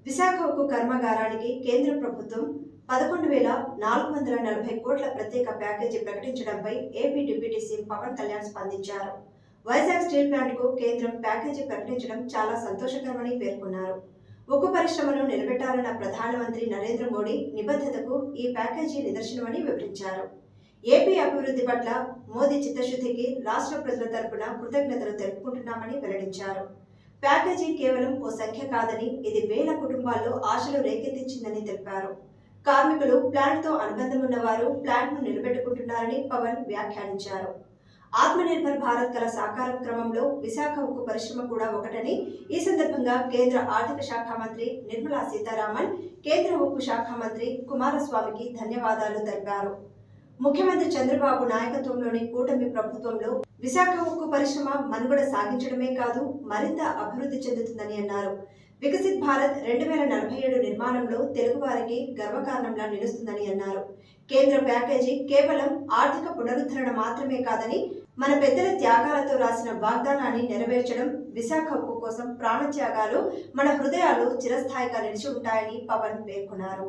విశాఖ ఉక్కు కర్మాగారానికి కేంద్ర ప్రభుత్వం 11,440 కోట్ల ప్రత్యేక ప్యాకేజీ ప్రకటించడంపై AP deputy CM Pawan Kalyan స్పందించారు. వైజాగ్ స్టీల్ ప్లాంట్కు కేంద్రం ప్యాకేజీ ప్రకటించడం చాలా సంతోషకరమని పేర్కొన్నారు. ఉక్కు పరిశ్రమను నిలబెట్టాలన్న ప్రధానమంత్రి నరేంద్ర మోడీ నిబద్ధతకు ఈ ప్యాకేజీ నిదర్శనమని వివరించారు. ఏపీ అభివృద్ధి పట్ల మోదీ చిత్తశుద్ధికి రాష్ట్ర ప్రజల తరపున కృతజ్ఞతలు తెలుపుకుంటున్నామని వెల్లడించారు. ప్యాకేజీ కేవలం ఓ సంఖ్య కాదని, ఇది వేల కుటుంబాల్లో ఆశలు రేకెత్తించిందని తెలిపారు. కార్మికులు, ప్లాంట్తో అనుబంధం ఉన్నవారు ప్లాంట్ను నిలబెట్టుకుంటున్నారని పవన్ వ్యాఖ్యానించారు. ఆత్మనిర్భర్ భారత్ కల సాకారం క్రమంలో విశాఖ ఉక్కు పరిశ్రమ కూడా ఒకటని, ఈ సందర్భంగా కేంద్ర ఆర్థిక శాఖ మంత్రి నిర్మలా సీతారామన్, కేంద్ర ఉక్కు శాఖ మంత్రి కుమారస్వామికి ధన్యవాదాలు తెలిపారు. ముఖ్యమంత్రి చంద్రబాబు నాయకత్వంలోని కూటమి ప్రభుత్వంలో విశాఖ ఉక్కు పరిశ్రమ మనుగడ సాగించడమే కాదు, మరింత అభివృద్ధి చెందుతుందని అన్నారు. వికసిత్ భారత్ 2047 నిర్మాణంలో తెలుగువారికి గర్వకారణంలా నిలుస్తుందని అన్నారు. కేంద్ర ప్యాకేజీ కేవలం ఆర్థిక పునరుద్ధరణ మాత్రమే కాదని, మన పెద్దల త్యాగాలతో రాసిన వాగ్దానాన్ని నెరవేర్చడం, విశాఖ ఉక్కు కోసం ప్రాణత్యాగాలు మన హృదయాలు చిరస్థాయిగా నిలిచి ఉంటాయని పవన్ పేర్కొన్నారు.